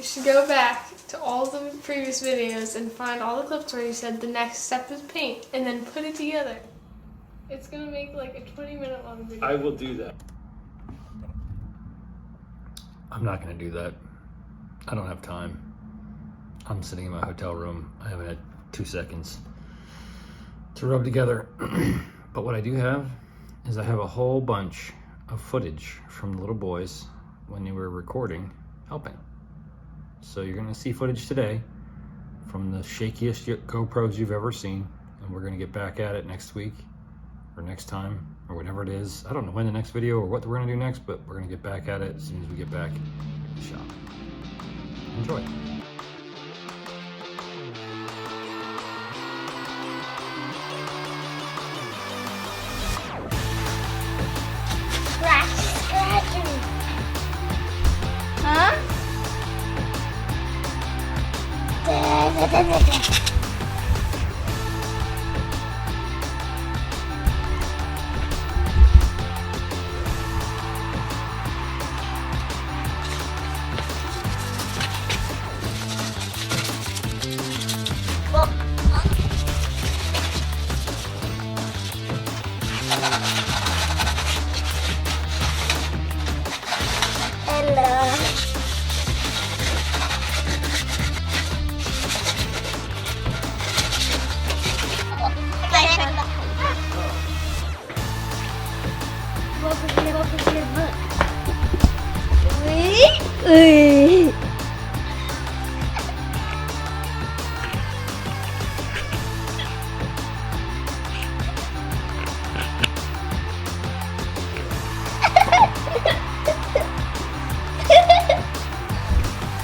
You should go back to all the previous videos and find all the clips where you said the next step is paint and then put it together. It's gonna make like a 20-minute long video. I will do that. I'm not gonna do that. I don't have time. I'm sitting in my hotel room. I haven't had 2 seconds to rub together. But what I do have is I have a whole bunch of footage from the little boys when they were recording, helping. So you're gonna see footage today from the shakiest GoPros you've ever seen, and we're gonna get back at it next week or next time or whatever it is. I don't know when the next video or what we're gonna do next, but we're gonna get back at it as soon as we get back to the shop. Enjoy. Huh?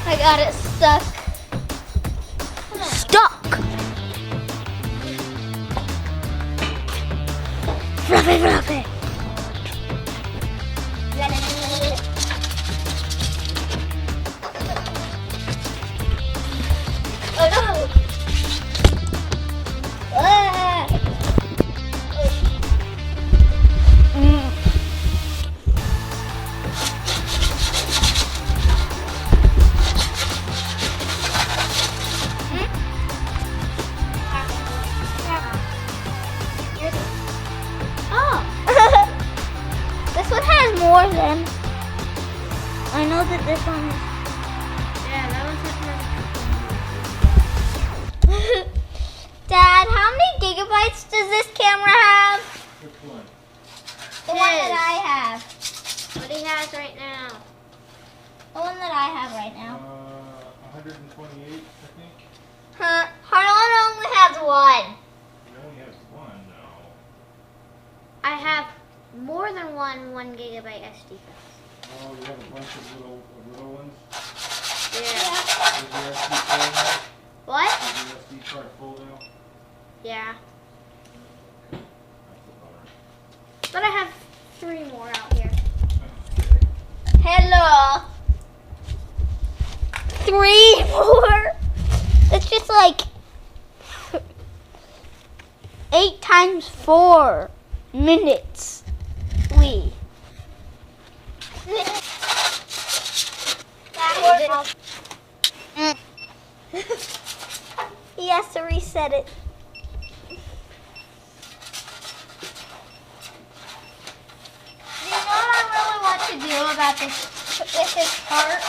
I got it stuck. Fluffy, fluffy. Oh no! Ah. This one has more than. I know that this one is. Yeah, that one's Dad, how many gigabytes does this camera have? Which one? The one that I have. what he has right now. The one that I have right now. 128, I think. Huh? Harlan only has one. He only has one now. I have more than one gigabyte SD card. Oh, you have a bunch of little ones? Yeah. Is your SD full now? What? Is your SD card full now? Yeah. That's a bummer. But I have 3 more out here. Hello. 3 more. It's just like 8 times 4 minutes. He has to reset it. Do you know what I really want to do about this part?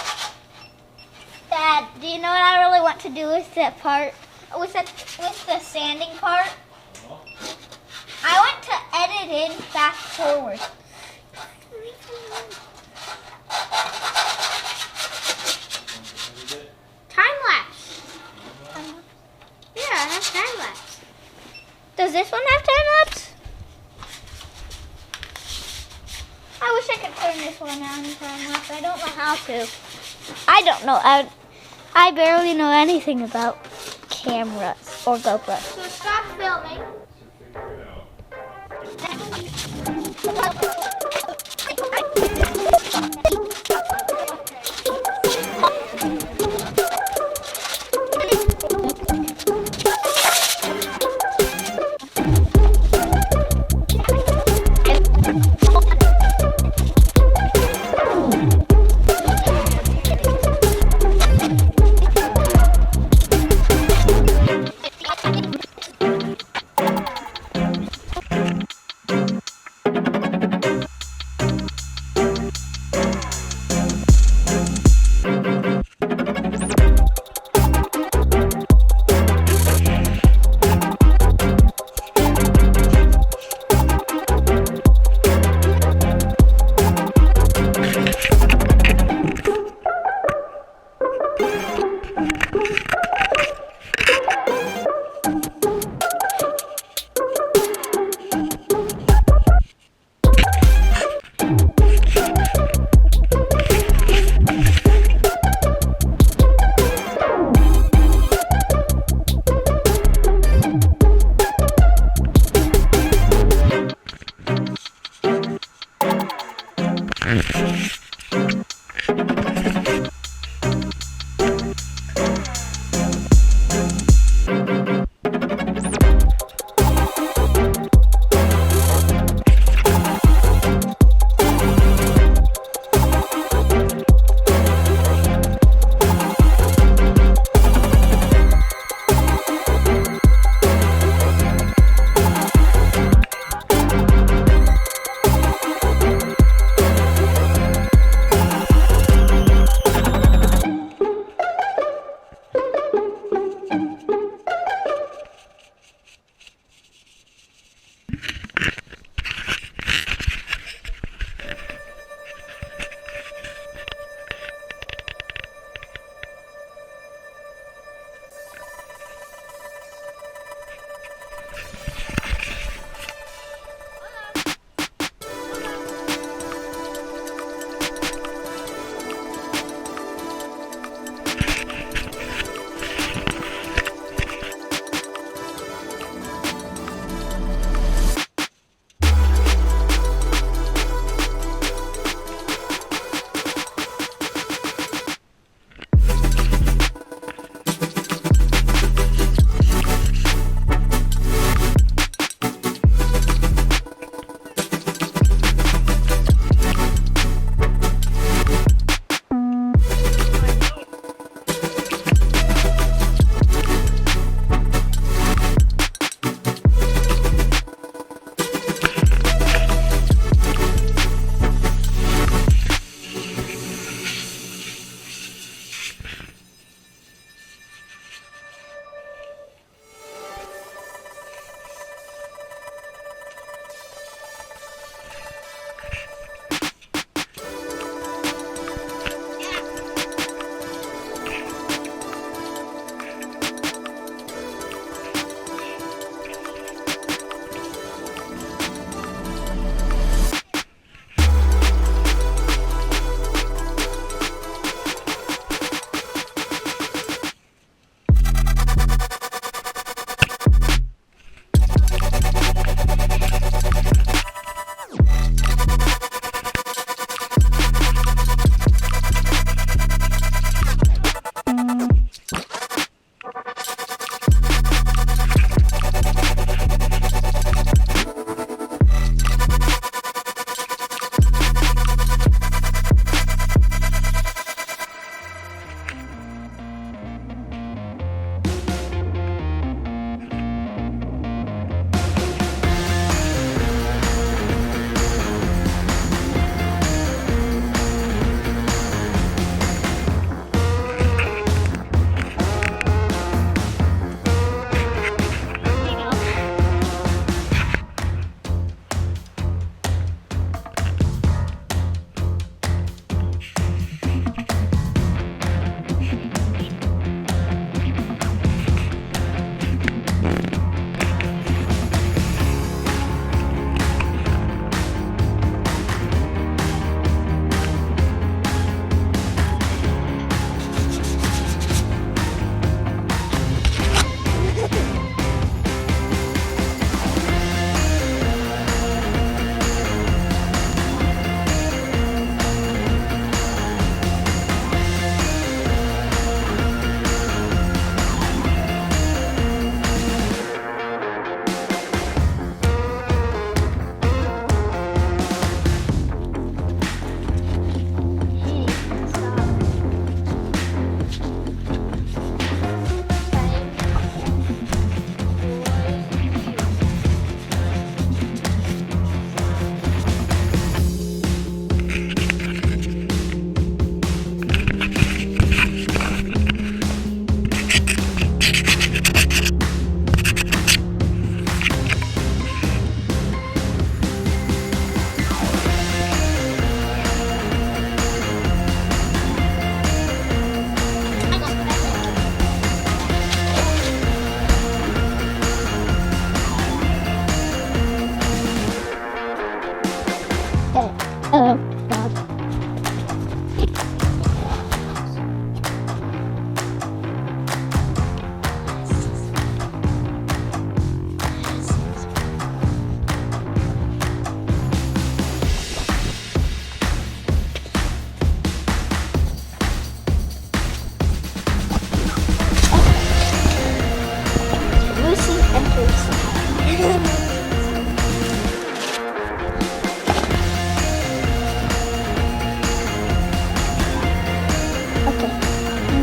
Dad, do you know what I really want to do with that part? With the sanding part? I want to edit in fast forward. Time lapse. Yeah, I have time lapse. Does this one have time lapse? I wish I could turn this one on time lapse. I don't know how to. I don't know. I barely know anything about cameras or GoPros. So stop filming.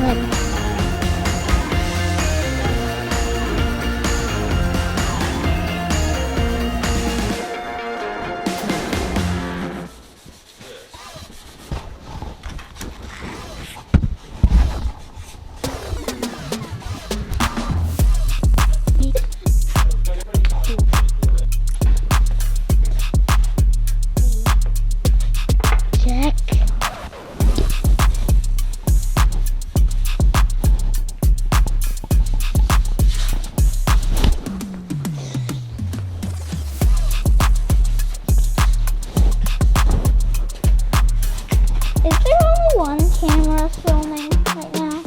filming. Check. Is there only one camera filming right now?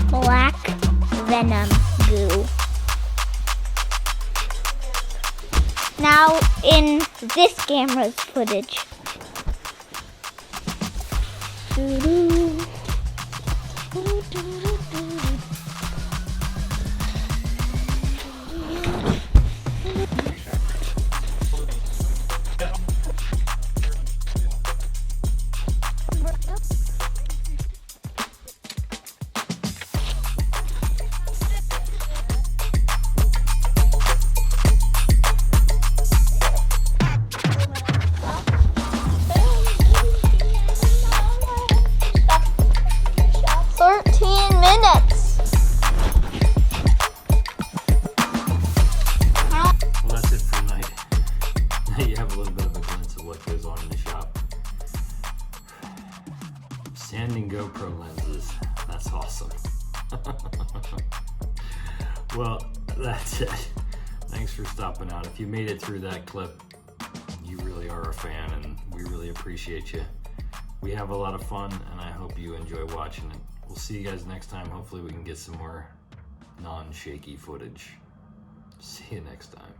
Black venom goo. Now in this camera's footage. Doo-doo. Doo-doo-doo-doo. 13 minutes. Well, that's it for tonight. Now you have a little bit of a glimpse of what goes on in the shop. Sanding GoPro lenses. That's awesome. Well, that's it. Thanks for stopping out. If you made it through that clip, you really are a fan, and we really appreciate you. We have a lot of fun, and I hope you enjoy watching it. We'll see you guys next time. Hopefully we can get some more non-shaky footage. See you next time.